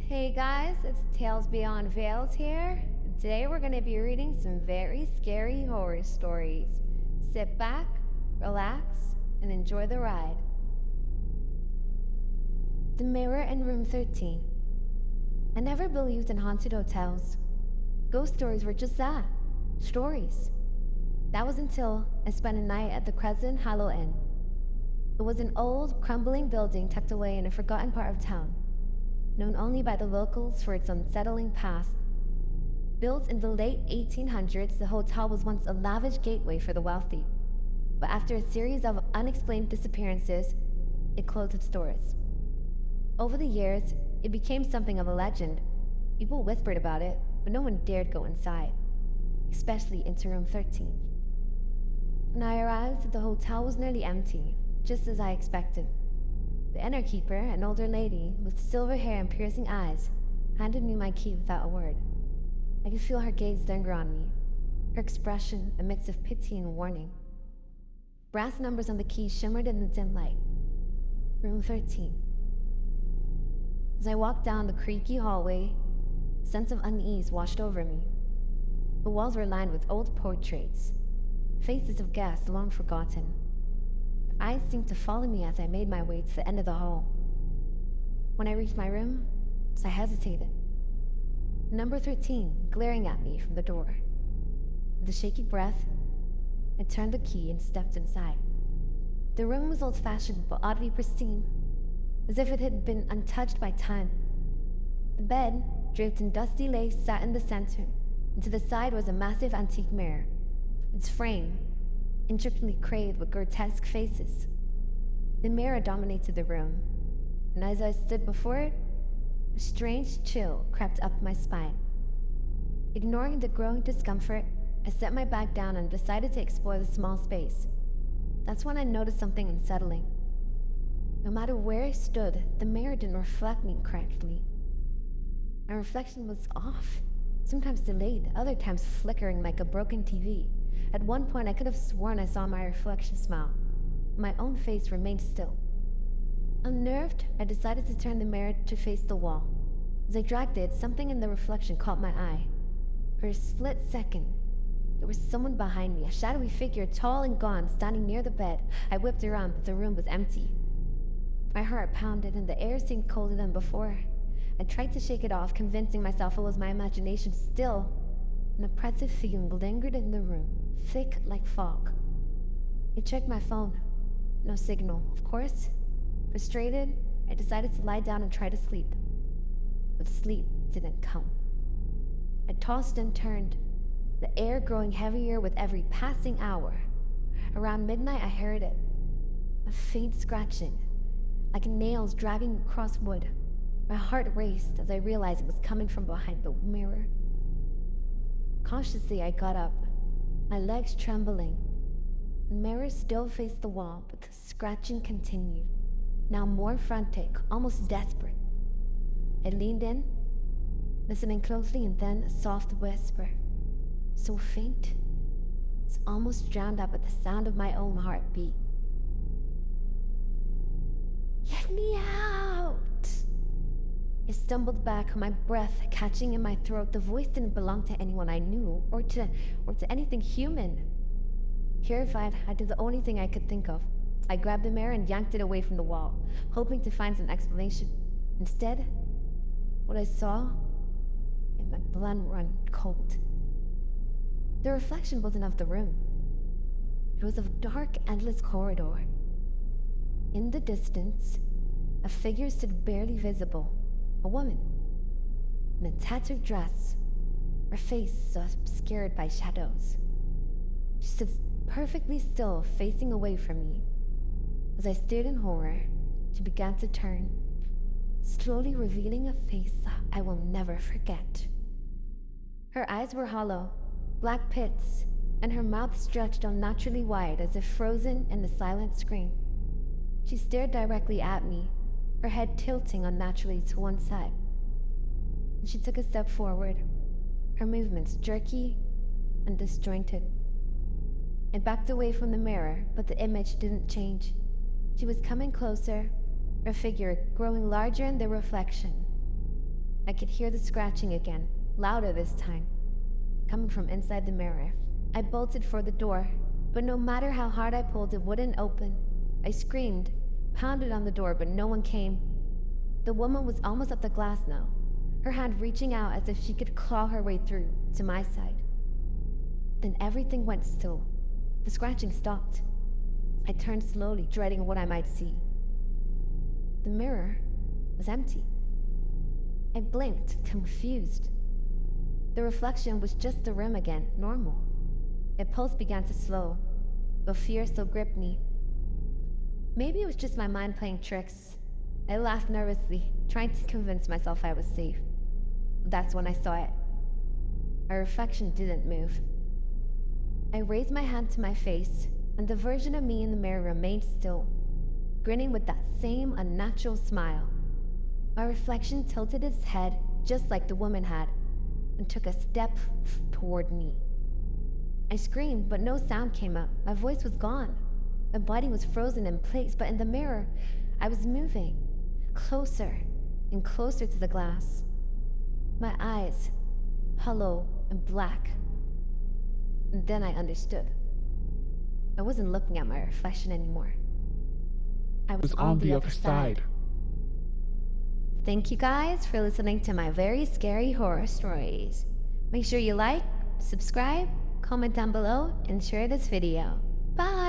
Hey guys, it's Tales Beyond Veils here. Today we're going to be reading some very scary horror stories. Sit back, relax, and enjoy the ride. The Mirror in Room 13. I never believed in haunted hotels. Ghost stories were just that, stories. That was until I spent a night at the Crescent Hollow Inn. It was an old, crumbling building tucked away in a forgotten part of town, known only by the locals for its unsettling past. Built in the late 1800s, the hotel was once a lavish gateway for the wealthy. But after a series of unexplained disappearances, it closed its doors. Over the years, it became something of a legend. People whispered about it, but no one dared go inside, especially into room 13. When I arrived, the hotel was nearly empty, just as I expected. The innkeeper, an older lady with silver hair and piercing eyes, handed me my key without a word. I could feel her gaze linger on me, her expression a mix of pity and warning. Brass numbers on the key shimmered in the dim light. Room 13. As I walked down the creaky hallway, a sense of unease washed over me. The walls were lined with old portraits, faces of guests long forgotten. Their eyes seemed to follow me as I made my way to the end of the hall. When I reached my room, I hesitated. Number 13 glaring at me from the door. With a shaky breath, I turned the key and stepped inside. The room was old-fashioned but oddly pristine, as if it had been untouched by time. The bed, draped in dusty lace, sat in the center, and to the side was a massive antique mirror, its frame intricately carved with grotesque faces. The mirror dominated the room, and as I stood before it, a strange chill crept up my spine. Ignoring the growing discomfort, I set my bag down and decided to explore the small space. That's when I noticed something unsettling. No matter where I stood, the mirror didn't reflect me correctly. My reflection was off, sometimes delayed, other times flickering like a broken TV. At one point, I could have sworn I saw my reflection smile. My own face remained still. Unnerved, I decided to turn the mirror to face the wall. As I dragged it, something in the reflection caught my eye. For a split second, there was someone behind me, a shadowy figure, tall and gaunt, standing near the bed. I whipped around, but the room was empty. My heart pounded, and the air seemed colder than before. I tried to shake it off, convincing myself it was my imagination. Still, an oppressive feeling lingered in the room, thick like fog. I checked my phone. No signal, of course. Frustrated, I decided to lie down and try to sleep. But sleep didn't come. I tossed and turned, the air growing heavier with every passing hour. Around midnight, I heard it. A faint scratching, like nails dragging across wood. My heart raced as I realized it was coming from behind the mirror. Cautiously, I got up, my legs trembling. The mirror still faced the wall, but the scratching continued, now more frantic, almost desperate. I leaned in, listening closely, and then a soft whisper, so faint, it's almost drowned out by the sound of my own heartbeat. Let me out! I stumbled back, my breath catching in my throat. The voice didn't belong to anyone I knew, or to anything human. Terrified, I did the only thing I could think of. I grabbed the mirror and yanked it away from the wall, hoping to find some explanation. Instead, what I saw made my blood run cold. The reflection wasn't of the room. It was of a dark, endless corridor. In the distance, a figure stood barely visible. A woman, in a tattered dress, her face obscured by shadows. She stood perfectly still, facing away from me. As I stared in horror, she began to turn, slowly revealing a face I will never forget. Her eyes were hollow, black pits, and her mouth stretched unnaturally wide as if frozen in a silent scream. She stared directly at me, her head tilting unnaturally to one side. And she took a step forward, her movements jerky and disjointed. I backed away from the mirror, but the image didn't change. She was coming closer, her figure growing larger in the reflection. I could hear the scratching again, louder this time, coming from inside the mirror. I bolted for the door, but no matter how hard I pulled, it wouldn't open. I screamed, pounded on the door, but no one came. The woman was almost at the glass now, her hand reaching out as if she could claw her way through to my side. Then everything went still. The scratching stopped. I turned slowly, dreading what I might see. The mirror was empty. I blinked, confused. The reflection was just the rim again, normal. My pulse began to slow, but fear still gripped me. Maybe it was just my mind playing tricks. I laughed nervously, trying to convince myself I was safe. That's when I saw it. My reflection didn't move. I raised my hand to my face, and the version of me in the mirror remained still, grinning with that same unnatural smile. My reflection tilted its head just like the woman had, and took a step toward me. I screamed, but no sound came out. My voice was gone. My body was frozen in place, but in the mirror, I was moving, closer and closer to the glass. My eyes, hollow and black. And then I understood. I wasn't looking at my reflection anymore. I was on the other side. Thank you guys for listening to my very scary horror stories. Make sure you like, subscribe, comment down below, and share this video. Bye!